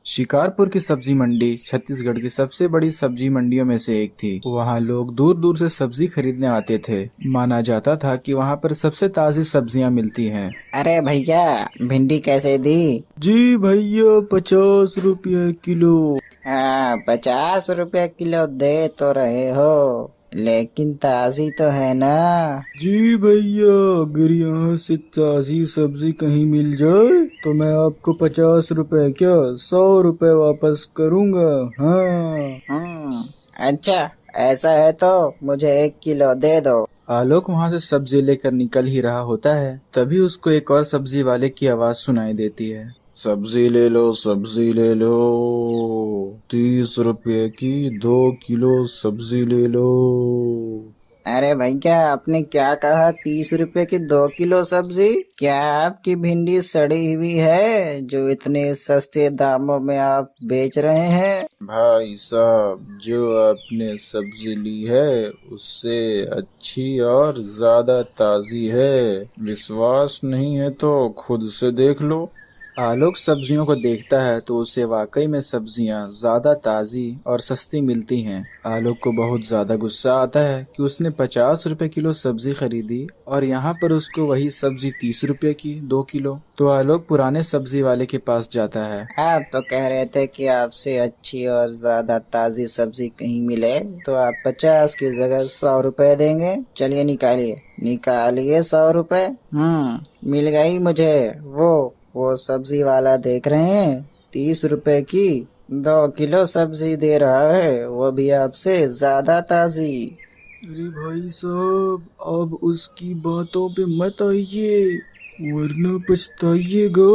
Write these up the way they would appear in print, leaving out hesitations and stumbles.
शिकारपुर की सब्जी मंडी छत्तीसगढ़ की सबसे बड़ी सब्जी मंडियों में से एक थी। वहाँ लोग दूर दूर से सब्जी खरीदने आते थे। माना जाता था कि वहाँ पर सबसे ताज़ी सब्जियाँ मिलती हैं। अरे भैया, भिंडी कैसे दी? जी भैया, 50 रुपये किलो। हाँ, 50 रुपया किलो दे तो रहे हो, लेकिन ताजी तो है ना? जी भैया, अगर यहाँ से ताज़ी सब्जी कहीं मिल जाए तो मैं आपको 50 रुपए क्या 100 रुपए वापस करूँगा। हाँ। अच्छा, ऐसा है तो मुझे 1 किलो दे दो। आलोक वहां से सब्जी लेकर निकल ही रहा होता है, तभी उसको एक और सब्जी वाले की आवाज सुनाई देती है। सब्जी ले लो, सब्जी ले लो, 30 रुपये की 2 किलो सब्जी ले लो। अरे भैया, आपने क्या कहा? 30 रुपए की 2 किलो सब्जी? क्या आपकी भिंडी सड़ी हुई है जो इतने सस्ते दामों में आप बेच रहे हैं? भाई साहब, जो आपने सब्जी ली है उससे अच्छी और ज्यादा ताजी है। विश्वास नहीं है तो खुद से देख लो। आलोक सब्जियों को देखता है तो उसे वाकई में सब्जियां ज्यादा ताजी और सस्ती मिलती हैं। आलोक को बहुत ज्यादा गुस्सा आता है कि उसने 50 रुपए किलो सब्जी खरीदी और यहाँ पर उसको वही सब्जी 30 रुपए की 2 किलो। तो आलोक पुराने सब्जी वाले के पास जाता है। आप तो कह रहे थे कि आपसे अच्छी और ज्यादा ताजी सब्जी कहीं मिले तो आप 50 की जगह 100 रुपए देंगे। चलिए निकालिए, निकालिए 100 रुपए। मिल गई मुझे। वो सब्जी वाला देख रहे हैं, 30 रुपए की 2 किलो सब्जी दे रहा है, वो भी आपसे ज्यादा ताजी। अरे भाई साहब, अब उसकी बातों पे मत आइए वरना पछताइएगा।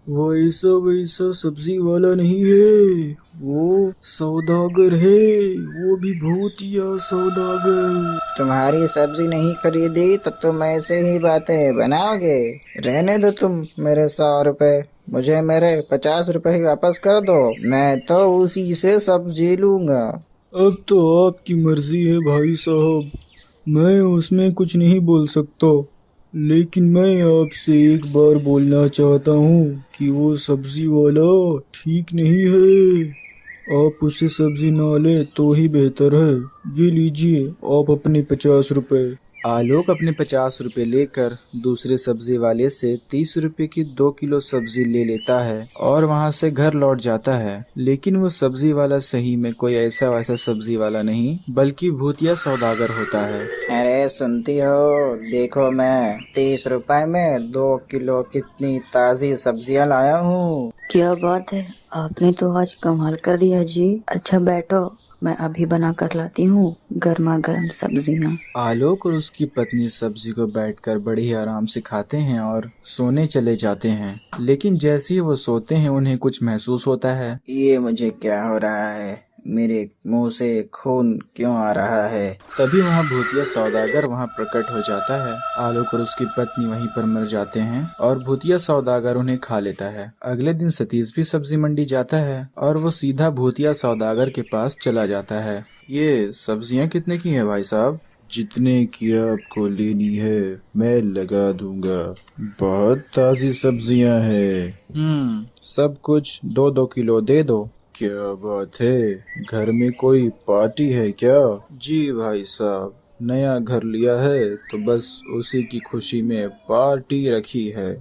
वो ऐसा वैसा सब्जी वाला नहीं है, वो सौदागर है। वो भी भूतिया सौदागर। तुम्हारी सब्जी नहीं खरीदी तो तुम ऐसे ही बातें बनाओगे? रहने दो तुम मेरे 100 रुपए, मुझे मेरे 50 रुपए ही वापस कर दो। मैं तो उसी से सब्जी लूंगा। अब तो आपकी मर्जी है भाई साहब, मैं उसमें कुछ नहीं बोल सकता। लेकिन मैं आपसे एक बार बोलना चाहता हूँ कि वो सब्जी वाला ठीक नहीं है। आप उससे सब्जी ना ले तो ही बेहतर है। ये लीजिए आप अपने 50 रुपए। आलोक अपने 50 रुपए लेकर दूसरे सब्जी वाले से 30 रुपए की 2 किलो सब्जी ले लेता है और वहां से घर लौट जाता है। लेकिन वो सब्जी वाला सही में कोई ऐसा वैसा सब्जी वाला नहीं बल्कि भूतिया सौदागर होता है। अरे सुनती हो, देखो मैं 30 रुपए में 2 किलो कितनी ताजी सब्जियां लाया हूँ। क्या बात है, आपने तो आज कमाल कर दिया जी। अच्छा बैठो, मैं अभी बना कर लाती हूँ गर्मा गर्म सब्जियाँ। आलोक और उसकी पत्नी सब्जी को बैठकर बड़े ही आराम से खाते हैं और सोने चले जाते हैं। लेकिन जैसे ही वो सोते हैं उन्हें कुछ महसूस होता है। ये मुझे क्या हो रहा है? मेरे मुंह से खून क्यों आ रहा है? तभी वहाँ भूतिया सौदागर वहाँ प्रकट हो जाता है। आलोक और उसकी पत्नी वहीं पर मर जाते हैं और भूतिया सौदागर उन्हें खा लेता है। अगले दिन सतीश भी सब्जी मंडी जाता है और वो सीधा भूतिया सौदागर के पास चला जाता है। ये सब्जियाँ कितने की हैं भाई साहब? जितने की आपको लेनी है मैं लगा दूंगा। बहुत ताजी सब्जियां हैं। सब कुछ 2-2 किलो दे दो। क्या बात है, घर में कोई पार्टी है क्या? जी भाई साहब, नया घर लिया है तो बस उसी की खुशी में पार्टी रखी है।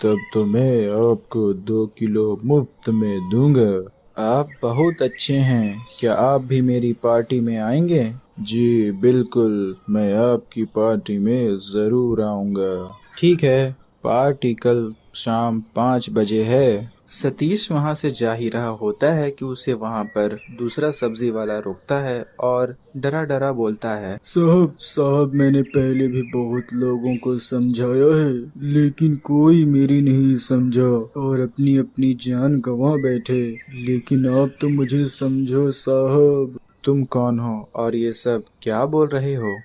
तब तो मैं आपको 2 किलो मुफ्त में दूंगा। आप बहुत अच्छे हैं, क्या आप भी मेरी पार्टी में आएंगे? जी बिल्कुल, मैं आपकी पार्टी में जरूर आऊंगा। ठीक है, पार्टी कल शाम 5 बजे है। सतीश वहां से जा ही रहा होता है कि उसे वहां पर दूसरा सब्जी वाला रोकता है और डरा डरा बोलता है, साहब साहब, मैंने पहले भी बहुत लोगों को समझाया है लेकिन कोई मेरी नहीं समझा और अपनी अपनी जान गंवा बैठे। लेकिन आप तो मुझे समझो साहब। तुम कौन हो और ये सब क्या बोल रहे हो?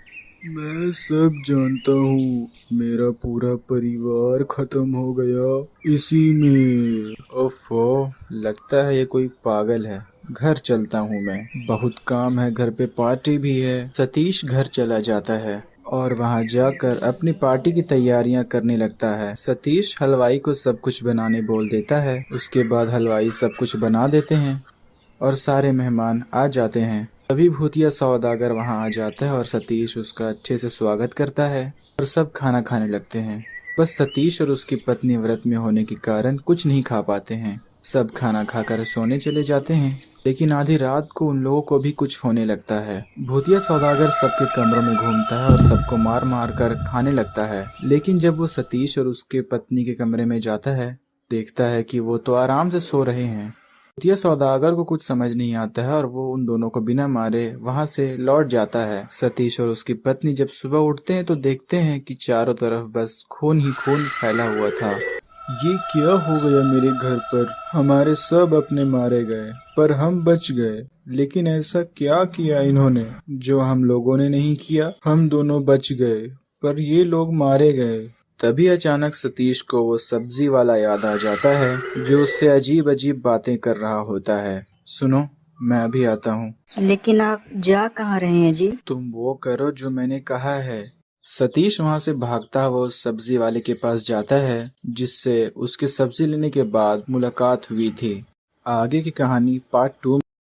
मैं सब जानता हूँ, मेरा पूरा परिवार खत्म हो गया इसी में। ओफो, लगता है ये कोई पागल है। घर चलता हूँ मैं, बहुत काम है, घर पे पार्टी भी है। सतीश घर चला जाता है और वहां जाकर अपनी पार्टी की तैयारियां करने लगता है। सतीश हलवाई को सब कुछ बनाने बोल देता है। उसके बाद हलवाई सब कुछ बना देते हैं और सारे मेहमान आ जाते हैं। तभी भूतिया सौदागर वहां आ जाता है और सतीश उसका अच्छे से स्वागत करता है और सब खाना खाने लगते हैं। बस सतीश और उसकी पत्नी व्रत में होने के कारण कुछ नहीं खा पाते हैं। सब खाना खाकर सोने चले जाते हैं, लेकिन आधी रात को उन लोगों को भी कुछ होने लगता है। भूतिया सौदागर सबके कमरों में घूमता है और सबको मार मार कर खाने लगता है। लेकिन जब वो सतीश और उसके पत्नी के कमरे में जाता है, देखता है कि वो तो आराम से सो रहे हैं। भूतिया सौदागर को कुछ समझ नहीं आता है और वो उन दोनों को बिना मारे वहां से लौट जाता है। सतीश और उसकी पत्नी जब सुबह उठते हैं तो देखते हैं कि चारों तरफ बस खून ही खून फैला हुआ था। ये क्या हो गया मेरे घर पर? हमारे सब अपने मारे गए पर हम बच गए। लेकिन ऐसा क्या किया इन्होंने जो हम लोगों ने नहीं किया? हम दोनों बच गए पर ये लोग मारे गए। तभी अचानक सतीश को वो सब्जी वाला याद आ जाता है जो उससे अजीब अजीब बातें कर रहा होता है। सुनो, मैं अभी आता हूँ। लेकिन आप जा कहाँ रहे हैं जी? तुम वो करो जो मैंने कहा है। सतीश वहां से भागता हुआ उस सब्जी वाले के पास जाता है जिससे उसके सब्जी लेने के बाद मुलाकात हुई थी। आगे की कहानी पार्ट 2